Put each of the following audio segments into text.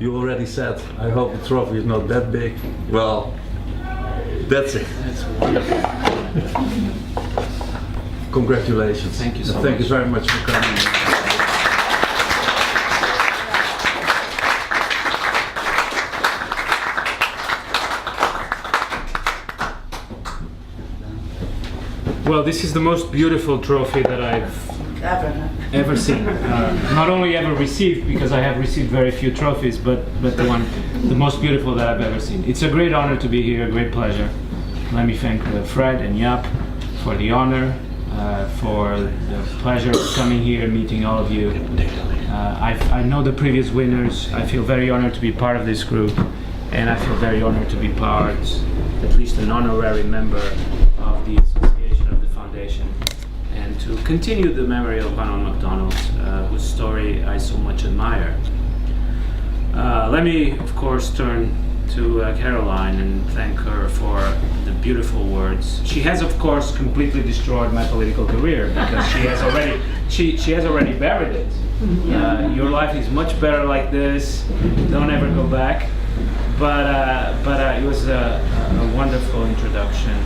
You already said, I hope the trophy is not that big. Well, that's it. That's wonderful. Congratulations. Thank you so Thank much. you very much for coming. Well, this is the most beautiful trophy that I've ever seen. Not only ever received, because I have received very few trophies, but the most beautiful that I've ever seen. It's a great honor to be here, a great pleasure. Let me thank Fred and Jaap for the honor, for the pleasure of coming here, meeting all of you. I know the previous winners. I feel very honored to be part of this group, and I feel very honored to be part, at least an honorary member of the association of the foundation, and to continue the memory of Ronald McDonald, whose story I so much admire. Let me, of course, turn to Caroline and thank her for the beautiful words. She has, of course, completely destroyed my political career because she has already buried it. Your life is much better like this. Don't ever go back. But it was a wonderful introduction,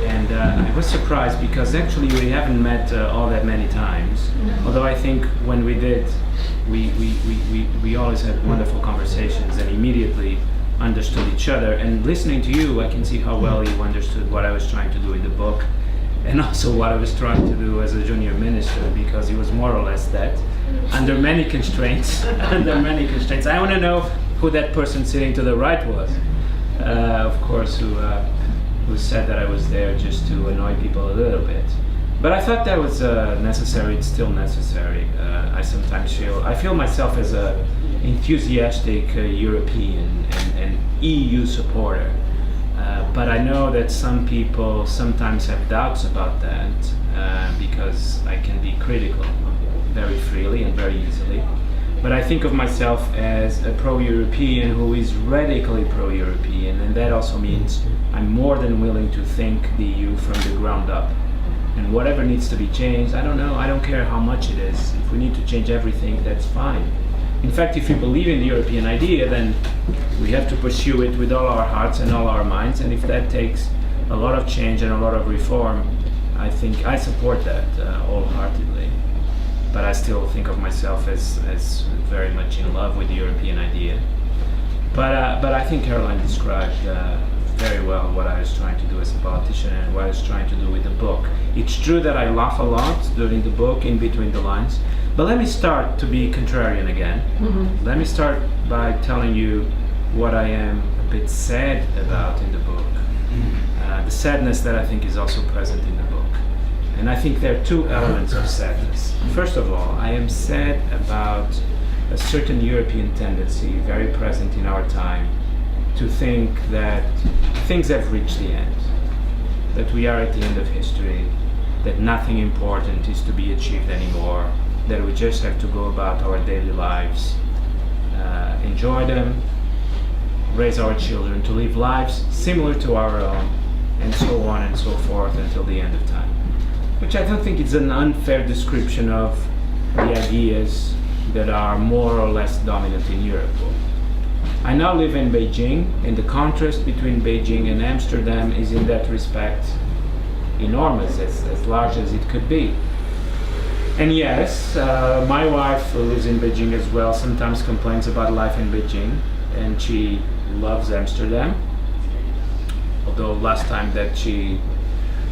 and I was surprised because actually we haven't met all that many times. Although I think when we did, we always had wonderful conversations and immediately understood each other. And listening to you, I can see how well you understood what I was trying to do in the book, and also what I was trying to do as a junior minister, because it was more or less that, under many constraints. I want to know who that person sitting to the right was, of course, who said that I was there just to annoy people a little bit. But I thought that was necessary. It's still necessary. I sometimes feel myself as a enthusiastic European and EU supporter. But I know that some people sometimes have doubts about that because I can be critical very freely and very easily. But I think of myself as a pro-European who is radically pro-European, and that also means I'm more than willing to think the EU from the ground up. And whatever needs to be changed, I don't know, I don't care how much it is. If we need to change everything, that's fine. In fact, if you believe in the European idea, then we have to pursue it with all our hearts and all our minds, and if that takes a lot of change and a lot of reform, I think I support that wholeheartedly. But I still think of myself as very much in love with the European idea. But I think Caroline described very well what I was trying to do as a politician and what I was trying to do with the book. It's true that I laugh a lot during the book, in between the lines, but let me start to be contrarian again. Mm-hmm. Let me start by telling you what I am a bit sad about in the book. The sadness that I think is also present in the book. And I think there are two elements of sadness. First of all, I am sad about a certain European tendency very present in our time to think that things have reached the end, that we are at the end of history, that nothing important is to be achieved anymore, that we just have to go about our daily lives, enjoy them, raise our children to live lives similar to our own, and so on and so forth until the end of time. Which I don't think is an unfair description of the ideas that are more or less dominant in Europe. I now live in Beijing, and the contrast between Beijing and Amsterdam is in that respect enormous, as large as it could be. And yes, my wife, who lives in Beijing as well, sometimes complains about life in Beijing, and she loves Amsterdam. Although last time that she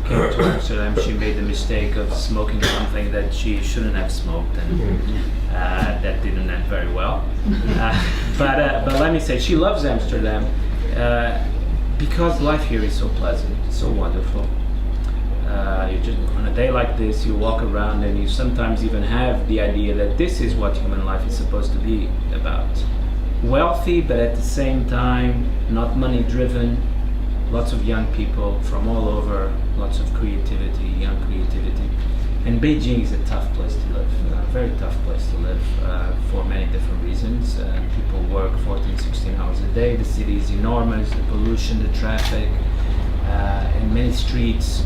came to Amsterdam, she made the mistake of smoking something that she shouldn't have smoked, and that didn't end very well. But let me say, she loves Amsterdam because life here is so pleasant, so wonderful. You just, on a day like this, you walk around and you sometimes even have the idea that this is what human life is supposed to be about. Wealthy, but at the same time, not money-driven. Lots of young people from all over, lots of creativity, young creativity. And Beijing is a tough place to live, a very tough place to live for many different reasons. People work 14, 16 hours a day, the city is enormous, the pollution, the traffic, and many streets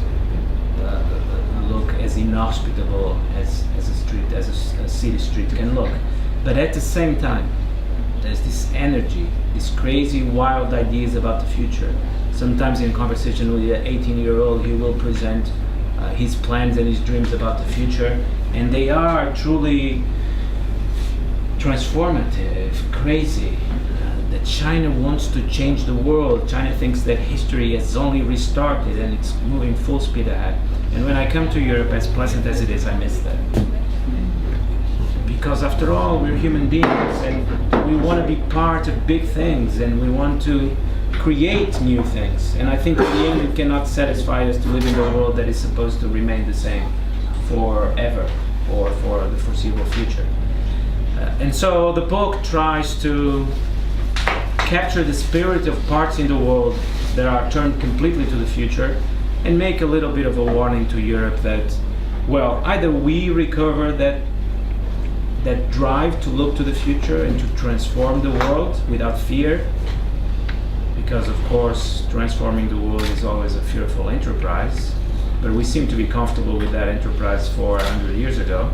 look as inhospitable as a city street can look. But at the same time, there's this energy, these crazy, wild ideas about the future. Sometimes in conversation with an 18-year-old, he will present his plans and his dreams about the future, and they are truly transformative, crazy. That China wants to change the world. China thinks that history has only restarted and it's moving full speed ahead. And when I come to Europe, as pleasant as it is, I miss that. Because after all, we're human beings and we want to be part of big things and we want to create new things. And I think in the end it cannot satisfy us to live in a world that is supposed to remain the same forever or for the foreseeable future. And so the book tries to capture the spirit of parts in the world that are turned completely to the future and make a little bit of a warning to Europe that, well, either we recover that drive to look to the future and to transform the world without fear, because of course transforming the world is always a fearful enterprise, but we seem to be comfortable with that enterprise 400 years ago.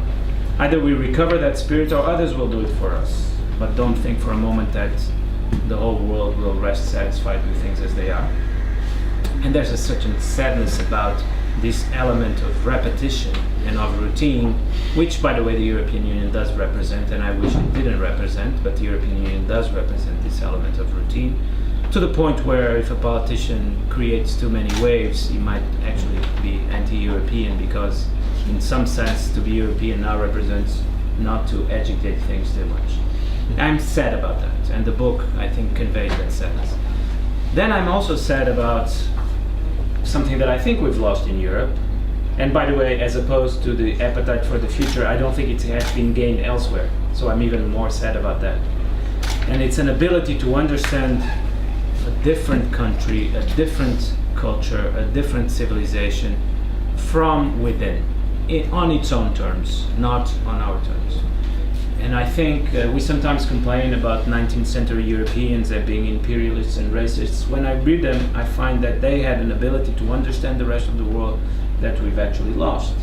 Either we recover that spirit or others will do it for us, but don't think for a moment that the whole world will rest satisfied with things as they are. And there's such a sadness about this element of repetition and of routine, which by the way the European Union does represent, and I wish it didn't represent, but the European Union does represent this element of routine, to the point where if a politician creates too many waves, he might actually be anti-European, because in some sense to be European now represents not to agitate things too much. I'm sad about that, and the book, I think, conveys that sadness. Then I'm also sad about something that I think we've lost in Europe, and by the way, as opposed to the appetite for the future, I don't think it has been gained elsewhere, so I'm even more sad about that. And it's an ability to understand a different country, a different culture, a different civilization from within, on its own terms, not on our terms. And I think we sometimes complain about 19th century Europeans as being imperialists and racists. When I read them, I find that they had an ability to understand the rest of the world that we've actually lost.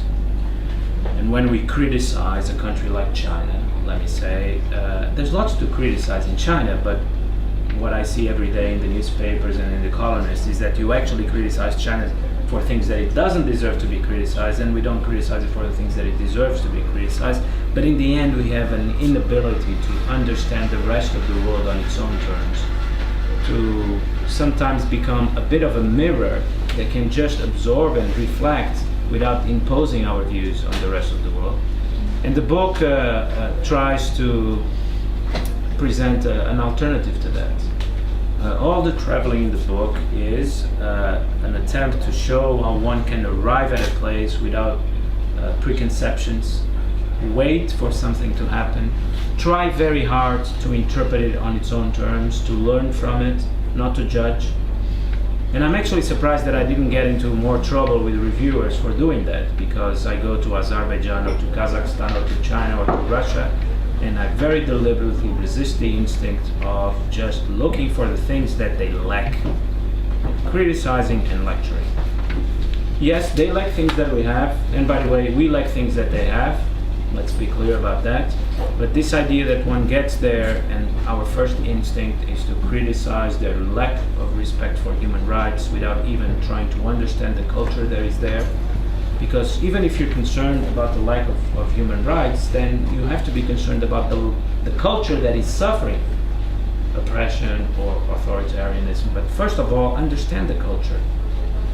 And when we criticize a country like China, let me say, there's lots to criticize in China, but what I see every day in the newspapers and in the columnists is that you actually criticize China for things that it doesn't deserve to be criticized, and we don't criticize it for the things that it deserves to be criticized. But in the end, we have an inability to understand the rest of the world on its own terms, to sometimes become a bit of a mirror that can just absorb and reflect without imposing our views on the rest of the world. And the book tries to present an alternative to that. All the traveling in the book is an attempt to show how one can arrive at a place without preconceptions, wait for something to happen, try very hard to interpret it on its own terms, to learn from it, not to judge. And I'm actually surprised that I didn't get into more trouble with reviewers for doing that, because I go to Azerbaijan or to Kazakhstan or to China or to Russia, and I very deliberately resist the instinct of just looking for the things that they lack, criticizing and lecturing. Yes, they lack things that we have, and by the way, we lack things that they have. Let's be clear about that. But this idea that one gets there and our first instinct is to criticize their lack of respect for human rights without even trying to understand the culture that is there. Because even if you're concerned about the lack of human rights, then you have to be concerned about the culture that is suffering oppression or authoritarianism. But first of all, understand the culture,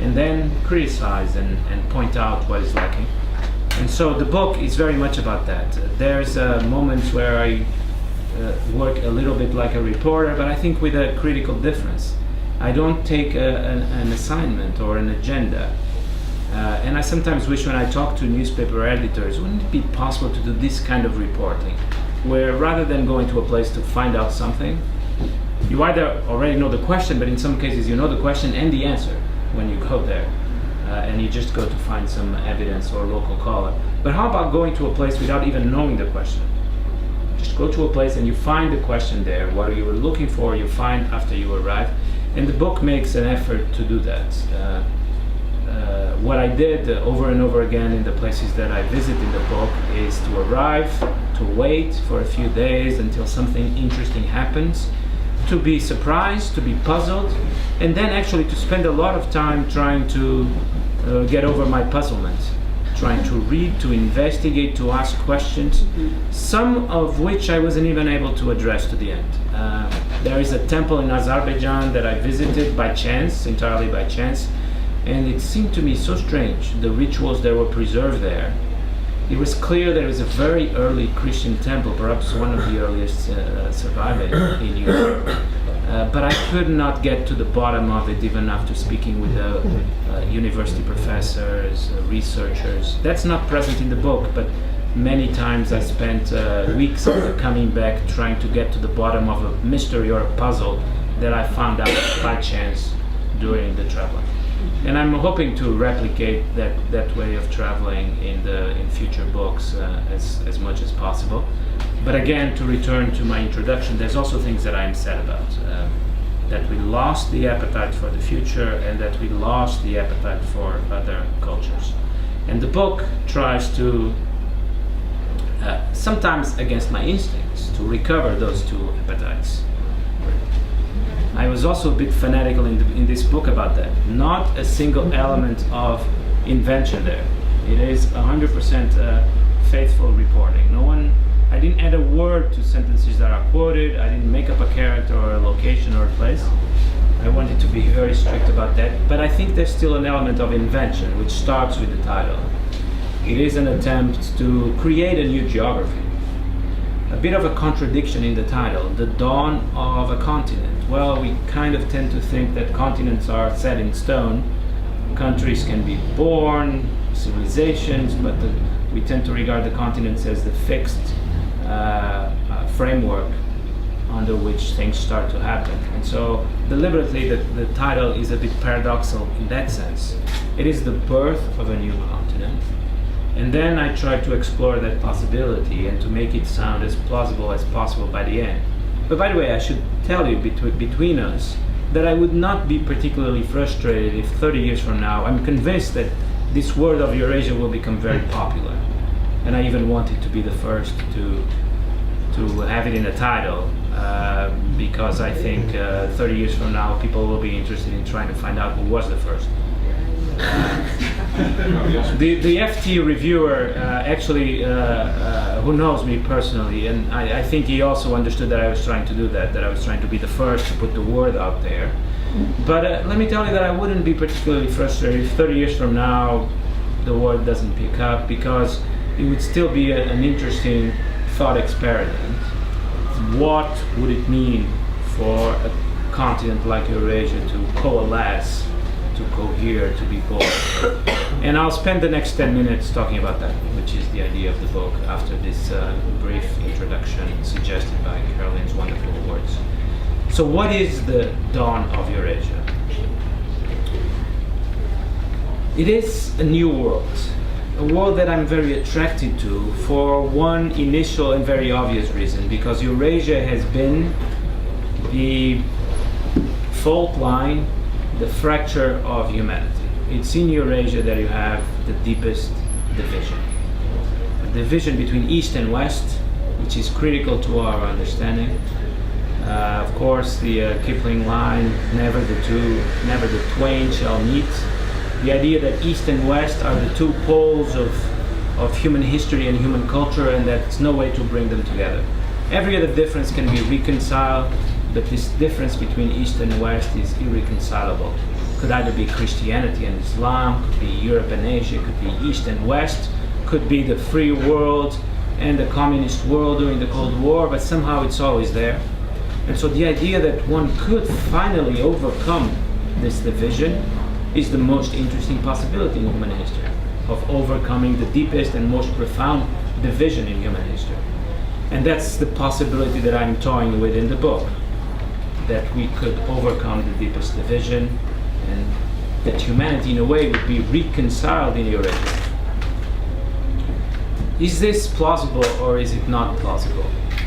and then criticize and point out what is lacking. And so the book is very much about that. There's moments where I work a little bit like a reporter, but I think with a critical difference. I don't take an assignment or an agenda. And I sometimes wish, when I talk to newspaper editors, wouldn't it be possible to do this kind of reporting, where rather than going to a place to find out something, you either already know the question, but in some cases you know the question and the answer when you go there, and you just go to find some evidence or local caller. But how about going to a place without even knowing the question? Just go to a place and you find the question there, what you were looking for you find after you arrive, and the book makes an effort to do that. What I did over and over again in the places that I visit in the book is to arrive, to to wait for a few days until something interesting happens, to be surprised, to be puzzled, and then actually to spend a lot of time trying to get over my puzzlement, trying to read, to investigate, to ask questions, some of which I wasn't even able to address to the end. There is a temple in Azerbaijan that I visited by chance, entirely by chance, and it seemed to me so strange, the rituals that were preserved there. It was clear there is a very early Christian temple, perhaps one of the earliest surviving in Europe. But I could not get to the bottom of it even after speaking with university professors, researchers. That's not present in the book, but many times I spent weeks after coming back trying to get to the bottom of a mystery or a puzzle that I found out by chance during the traveling. And I'm hoping to replicate that way of traveling in future books as much as possible. But again, to return to my introduction, there's also things that I'm sad about. That we lost the appetite for the future and that we lost the appetite for other cultures. And the book tries to, sometimes against my instincts, to recover those two appetites. I was also a bit fanatical in this book about that. Not a single element of invention there. It is 100% faithful reporting. I didn't add a word to sentences that are quoted. I didn't make up a character or a location or a place. I wanted to be very strict about that. But I think there's still an element of invention, which starts with the title. It is an attempt to create a new geography. A bit of a contradiction in the title, the dawn of a continent. Well, we kind of tend to think that continents are set in stone. Countries can be born, civilizations, but we tend to regard the continents as the fixed framework under which things start to happen. And so deliberately the title is a bit paradoxical in that sense. It is the birth of a new continent. And then I try to explore that possibility and to make it sound as plausible as possible by the end. But by the way, I should tell you between us that I would not be particularly frustrated if 30 years from now, I'm convinced that this word of Eurasia will become very popular. And I even want it to be the first to have it in the title, because I think 30 years from now people will be interested in trying to find out who was the first. The FT reviewer actually, who knows me personally, and I think he also understood that I was trying to do that I was trying to be the first to put the word out there. But let me tell you that I wouldn't be particularly frustrated if 30 years from now the word doesn't pick up, because it would still be an interesting thought experiment. What would it mean for a continent like Eurasia to coalesce, to cohere, to be born? And I'll spend the next 10 minutes talking about that, which is the idea of the book, after this brief introduction suggested by Caroline's wonderful words. So what is the dawn of Eurasia? It is a new world. A world that I'm very attracted to for one initial and very obvious reason, because Eurasia has been the fault line, the fracture of humanity. It's in Eurasia that you have the deepest division. A division between East and West, which is critical to our understanding. Of course, the Kipling line, never the twain shall meet. The idea that East and West are the two poles of human history and human culture, and there's no way to bring them together. Every other difference can be reconciled, but this difference between East and West is irreconcilable. Could either be Christianity and Islam, could be Europe and Asia, could be East and West, could be the free world and the communist world during the Cold War, but somehow it's always there. And so the idea that one could finally overcome this division is the most interesting possibility in human history, of overcoming the deepest and most profound division in human history. And that's the possibility that I'm toying with in the book, that we could overcome the deepest division and that humanity in a way would be reconciled in Eurasia. Is this plausible or is it not plausible?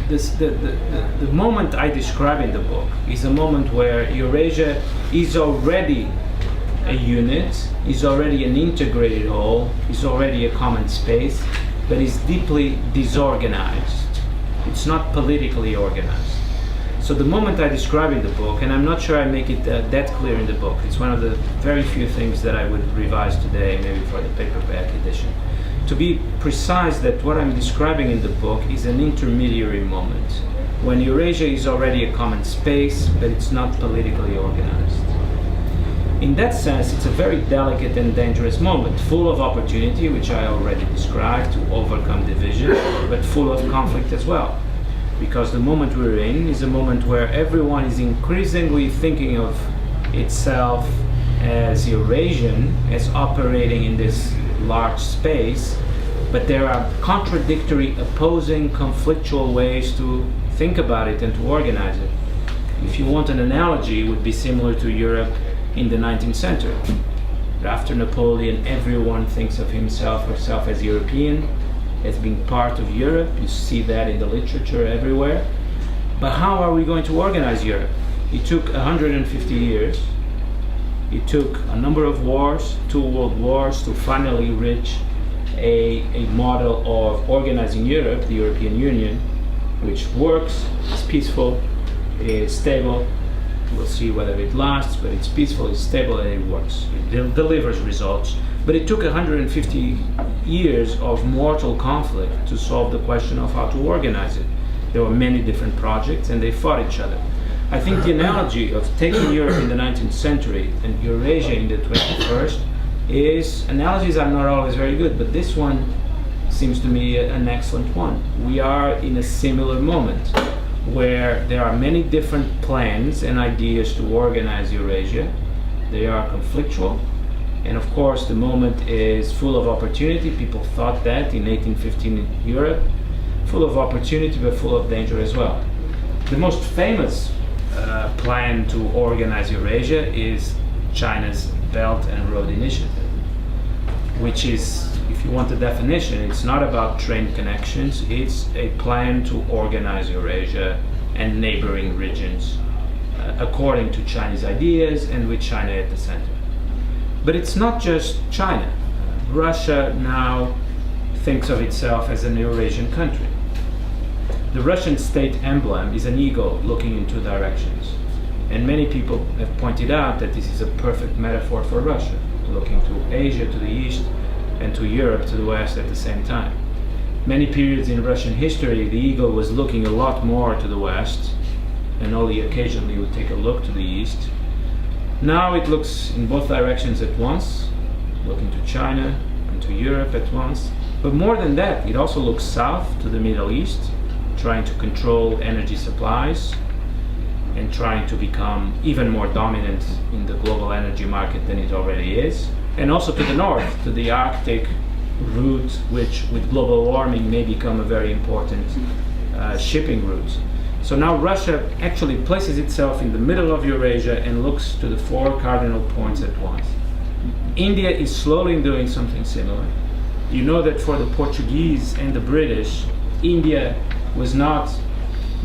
The moment I describe in the book is a moment where Eurasia is already a unit, is already an integrated whole, is already a common space, but is deeply disorganized. It's not politically organized. So the moment I describe in the book, and I'm not sure I make it that clear in the book, it's one of the very few things that I would revise today, maybe for the paperback edition. To be precise, that what I'm describing in the book is an intermediary moment, when Eurasia is already a common space, but it's not politically organized. In that sense, it's a very delicate and dangerous moment, full of opportunity, which I already described, to overcome division, but full of conflict as well. Because the moment we're in is a moment where everyone is increasingly thinking of itself as Eurasian, as operating in this large space, but there are contradictory, opposing, conflictual ways to think about it and to organize it. If you want an analogy, it would be similar to Europe in the 19th century. After Napoleon, everyone thinks of himself or herself as European, as being part of Europe. You see that in the literature everywhere. But how are we going to organize Europe? It took 150 years. It took a number of wars, 2 world wars, to finally reach a model of organizing Europe, the European Union, which works, is peaceful, is stable. We'll see whether it lasts, but it's peaceful, it's stable, and it works. It delivers results. But it took 150 years of mortal conflict to solve the question of how to organize it. There were many different projects, and they fought each other. I think the analogy of taking Europe in the 19th century and Eurasia in the 21st is, analogies are not always very good, but this one seems to me an excellent one. We are in a similar moment where there are many different plans and ideas to organize Eurasia. They are conflictual. And of course, the moment is full of opportunity. People thought that in 1815 in Europe. Full of opportunity, but full of danger as well. The most famous plan to organize Eurasia is China's Belt and Road Initiative, which is, if you want a definition, it's not about train connections, it's a plan to organize Eurasia and neighboring regions according to Chinese ideas and with China at the center. But it's not just China. Russia now thinks of itself as an Eurasian country. The Russian state emblem is an eagle looking in 2 directions. And many people have pointed out that this is a perfect metaphor for Russia, looking to Asia to the east and to Europe to the west at the same time. Many periods in Russian history, the eagle was looking a lot more to the west and only occasionally would take a look to the east. Now it looks in both directions at once, looking to China and to Europe at once. But more than that, it also looks south to the Middle East, trying to control energy supplies and trying to become even more dominant in the global energy market than it already is. And also to the north, to the Arctic route, which with global warming may become a very important shipping route. So now Russia actually places itself in the middle of Eurasia and looks to the 4 cardinal points at once. India is slowly doing something similar. You know that for the Portuguese and the British, India was not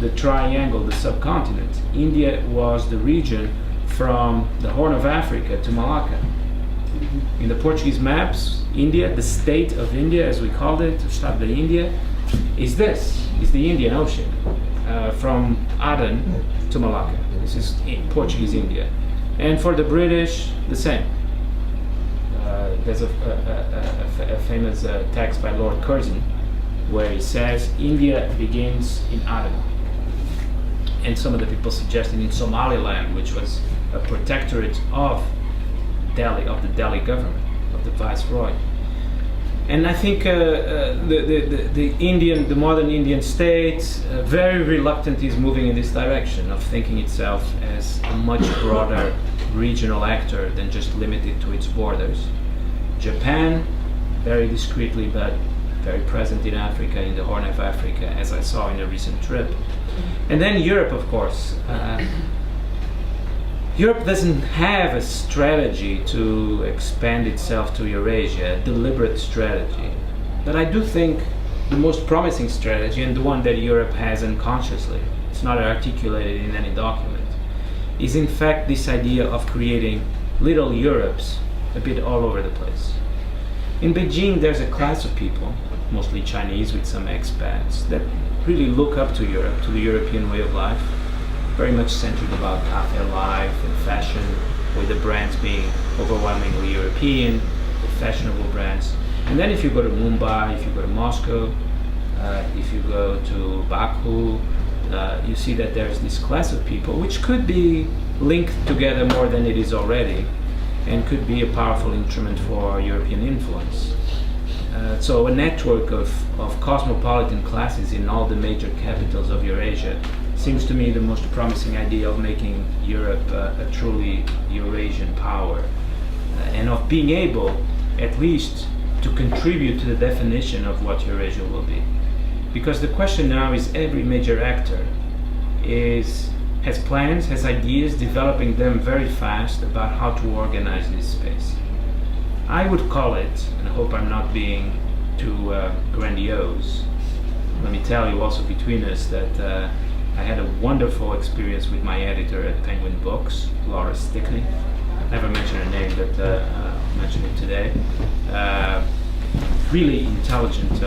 the triangle, the subcontinent. India was the region from the Horn of Africa to Malacca. In the Portuguese maps, India, the state of India as we called it, Estado de India, is the Indian Ocean. From Aden to Malacca. This is Portuguese India. And for the British, the same. There's a famous text by Lord Curzon where he says India begins in Aden. And some of the people suggested in Somaliland, which was a protectorate of Delhi, of the Delhi government, of the viceroy. And I think the modern Indian state, very reluctant is moving in this direction of thinking itself as a much broader regional actor than just limited to its borders. Japan, very discreetly but very present in Africa, in the Horn of Africa, as I saw in a recent trip. And then Europe, of course. Europe doesn't have a strategy to expand itself to Eurasia, a deliberate strategy. But I do think the most promising strategy, and the one that Europe has unconsciously, it's not articulated in any document, is in fact this idea of creating little Europes a bit all over the place. In Beijing, there's a class of people, mostly Chinese with some expats, that really look up to Europe, to the European way of life, very much centered about cafe life and fashion, with the brands being overwhelmingly European, the fashionable brands. And then if you go to Mumbai, if you go to Moscow, if you go to Baku, you see that there's this class of people which could be linked together more than it is already, and could be a powerful instrument for European influence. So a network of cosmopolitan classes in all the major capitals of Eurasia seems to me the most promising idea of making Europe a truly Eurasian power, and of being able at least to contribute to the definition of what Eurasia will be. Because the question now is, every major actor has plans, has ideas, developing them very fast about how to organize this space. I would call it, and I hope I'm not being too grandiose, let me tell you also between us that I had a wonderful experience with my editor at Penguin Books, Laura Stickney. I never mentioned her name, but I'll mention it today. Really intelligent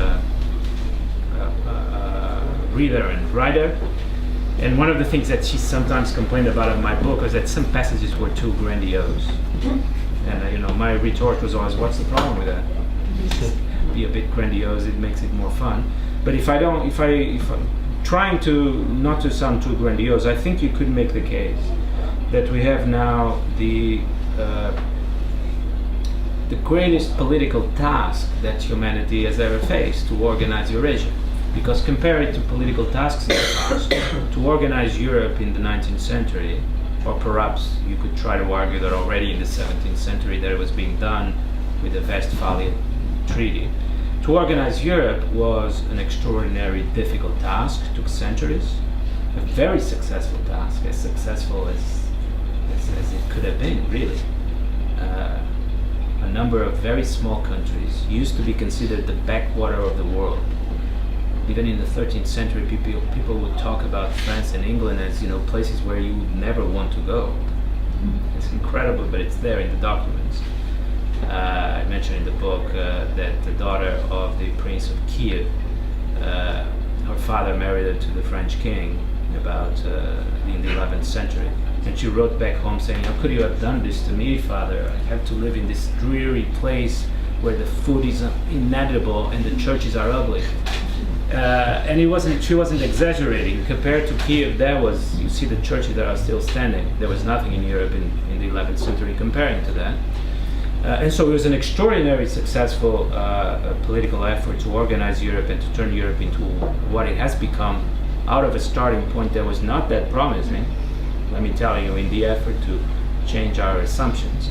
reader and writer. And one of the things that she sometimes complained about in my book was that some passages were too grandiose. And my retort was always, what's the problem with that? Be a bit grandiose, it makes it more fun. But if I'm trying to not to sound too grandiose, I think you could make the case that we have now the greatest political task that humanity has ever faced, to organize Eurasia. Because compared to political tasks in the past, to organize Europe in the 19th century, or perhaps you could try to argue that already in the 17th century that it was being done with the Westphalian Treaty, to organize Europe was an extraordinarily difficult task, took centuries, a very successful task, as successful as it could have been, really. A number of very small countries used to be considered the backwater of the world. Even in the 13th century, people would talk about France and England as places where you would never want to go. It's incredible, but it's there in the documents. I mentioned in the book that the daughter of the Prince of Kiev, her father married her to the French king in the 11th century. And she wrote back home saying, "How could you have done this to me, father? I have to live in this dreary place where the food is inedible and the churches are ugly." And she wasn't exaggerating. Compared to Kiev, you see the churches that are still standing. There was nothing in Europe in the 11th century comparing to that. And so it was an extraordinarily successful political effort to organize Europe and to turn Europe into what it has become, out of a starting point that was not that promising, let me tell you, in the effort to change our assumptions.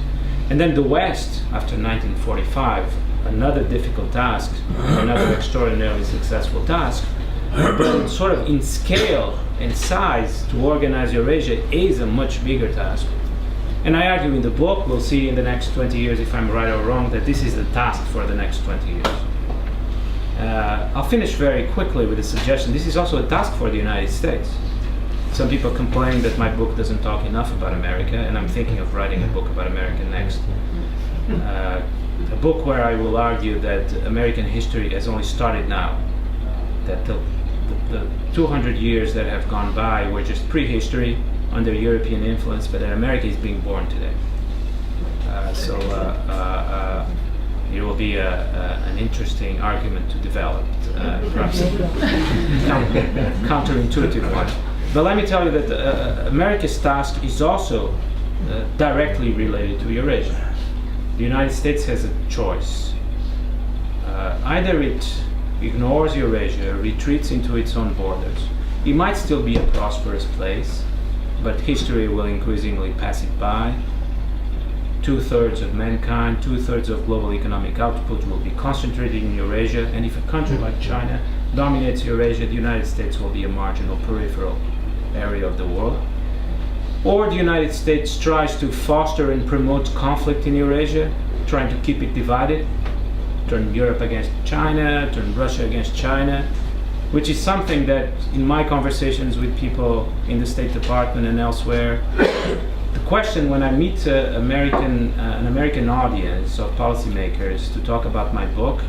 And then the West, after 1945, another difficult task, another extraordinarily successful task, but sort of in scale and size, to organize Eurasia is a much bigger task. And I argue in the book, we'll see in the next 20 years if I'm right or wrong, that this is the task for the next 20 years. I'll finish very quickly with a suggestion. This is also a task for the United States. Some people complain that my book doesn't talk enough about America, and I'm thinking of writing a book about America next. A book where I will argue that American history has only started now, that the 200 years that have gone by were just prehistory under European influence, but that America is being born today. It will be an interesting argument to develop, perhaps a counterintuitive one. But let me tell you that America's task is also directly related to Eurasia. The United States has a choice. Either it ignores Eurasia, retreats into its own borders. It might still be a prosperous place, but history will increasingly pass it by. 2/3 of mankind, 2/3 of global economic output will be concentrated in Eurasia, and if a country like China dominates Eurasia, the United States will be a marginal, peripheral area of the world. Or the United States tries to foster and promote conflict in Eurasia, trying to keep it divided, turn Europe against China, turn Russia against China, which is something that in my conversations with people in the State Department and elsewhere, the question when I meet an American audience of policymakers to talk about my book,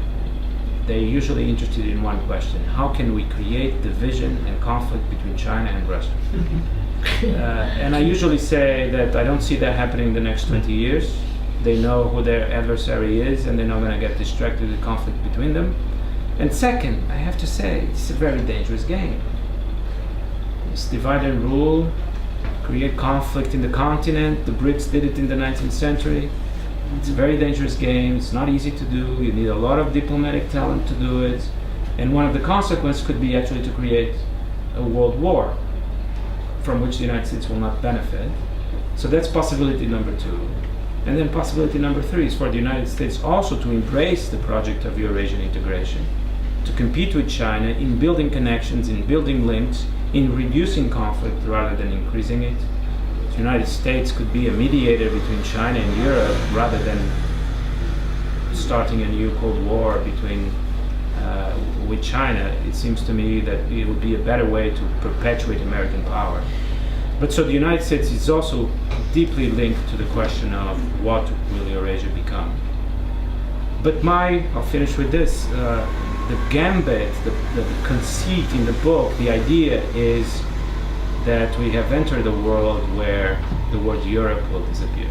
they're usually interested in one question: how can we create division and conflict between China and Russia? And I usually say that I don't see that happening in the next 20 years. They know who their adversary is, and they're not going to get distracted with conflict between them. And second, I have to say, it's a very dangerous game. It's divide and rule, create conflict in the continent. The Brits did it in the 19th century. It's a very dangerous game. It's not easy to do. You need a lot of diplomatic talent to do it. And one of the consequences could be actually to create a world war from which the United States will not benefit. So that's possibility number 2. And then possibility number 3 is for the United States also to embrace the project of Eurasian integration, to compete with China in building connections, in building links, in reducing conflict rather than increasing it. The United States could be a mediator between China and Europe rather than starting a new Cold War between with China. It seems to me that it would be a better way to perpetuate American power. But so the United States is also deeply linked to the question of what will Eurasia become. But I'll finish with this, the gambit, the conceit in the book, the idea is that we have entered a world where the word Europe will disappear.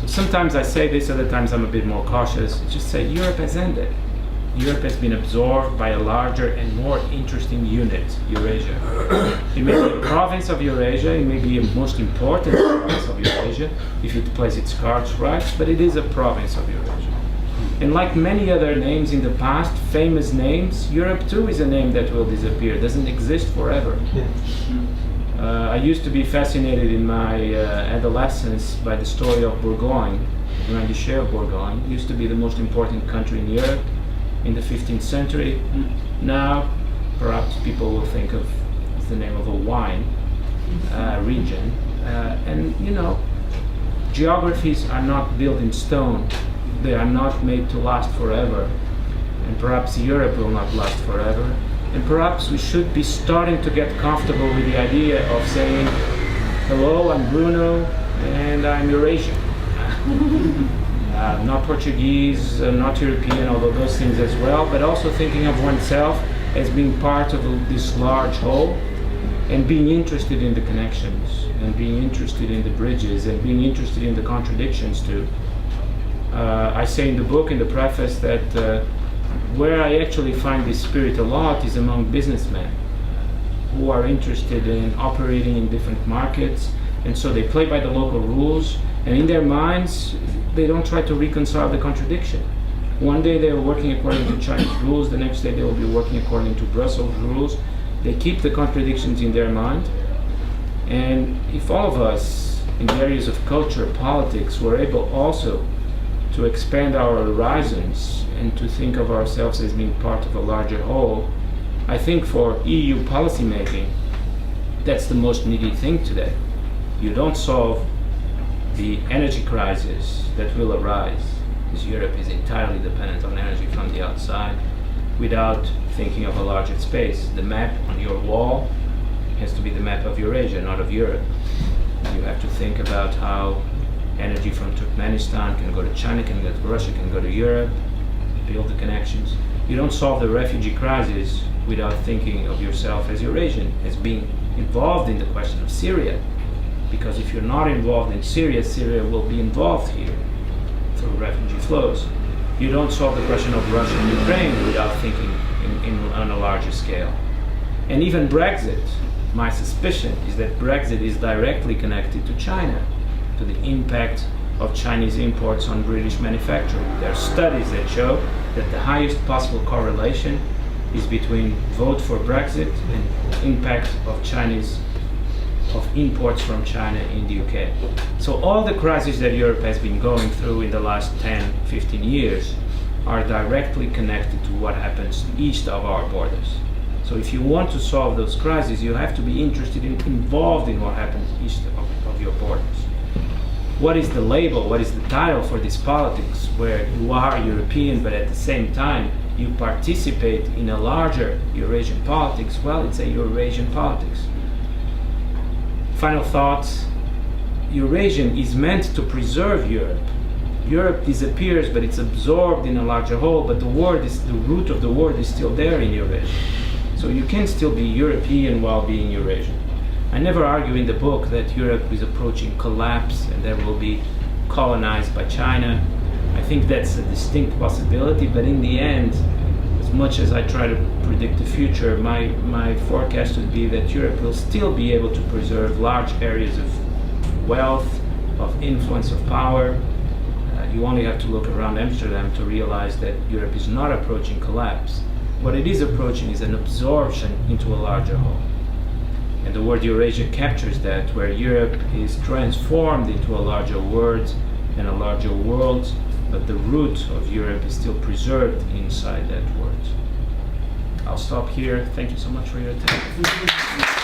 So sometimes I say this, other times I'm a bit more cautious. Just say Europe has ended. Europe has been absorbed by a larger and more interesting unit, Eurasia. It may be a province of Eurasia, it may be a most important province of Eurasia if it plays its cards right, but it is a province of Eurasia. And like many other names in the past, famous names, Europe too is a name that will disappear, doesn't exist forever. I used to be fascinated in my adolescence by the story of Bourgogne, the Grand Duchy of Bourgogne. It used to be the most important country in Europe in the 15th century. Now, perhaps people will think of it's the name of a wine region. And you know, geographies are not built in stone. They are not made to last forever. And perhaps Europe will not last forever. And perhaps we should be starting to get comfortable with the idea of saying, hello, I'm Bruno, and I'm Eurasian. Not Portuguese, not European, although those things as well, but also thinking of oneself as being part of this large whole, and being interested in the connections, and being interested in the bridges, and being interested in the contradictions too. I say in the book, in the preface, that where I actually find this spirit a lot is among businessmen who are interested in operating in different markets, and so they play by the local rules, and in their minds they don't try to reconcile the contradiction. One day they are working according to Chinese rules, the next day they will be working according to Brussels rules. They keep the contradictions in their mind, and if all of us in the areas of culture, politics, were able also to expand our horizons and to think of ourselves as being part of a larger whole, I think for EU policymaking, that's the most needed thing today. You don't solve the energy crisis that will arise, because Europe is entirely dependent on energy from the outside, without thinking of a larger space. The map on your wall has to be the map of Eurasia, not of Europe. You have to think about how energy from Turkmenistan can go to China, can go to Russia, can go to Europe, build the connections. You don't solve the refugee crisis without thinking of yourself as Eurasian, as being involved in the question of Syria. Because if you're not involved in Syria, Syria will be involved here through refugee flows. You don't solve the question of Russia and Ukraine without thinking on a larger scale. And even Brexit, my suspicion is that Brexit is directly connected to China, to the impact of Chinese imports on British manufacturing. There are studies that show that the highest possible correlation is between vote for Brexit and impact of imports from China in the UK. So all the crises that Europe has been going through in the last 10, 15 years are directly connected to what happens east of our borders. So if you want to solve those crises, you have to be involved in what happens east of your borders. What is the label, what is the title for this politics where you are European but at the same time you participate in a larger Eurasian politics? Well, it's a Eurasian politics. Final thoughts. Eurasian is meant to preserve Europe Europe disappears, but it's absorbed in a larger whole, but the root of the word is still there in Eurasia. So you can still be European while being Eurasian. I never argue in the book that Europe is approaching collapse and that will be colonized by China. I think that's a distinct possibility, but in the end, as much as I try to predict the future, my forecast would be that Europe will still be able to preserve large areas of wealth, of influence, of power. You only have to look around Amsterdam to realize that Europe is not approaching collapse. What it is approaching is an absorption into a larger whole. And the word Eurasia captures that, where Europe is transformed into a larger world and a larger world, but the root of Europe is still preserved inside that word. I'll stop here. Thank you so much for your attention.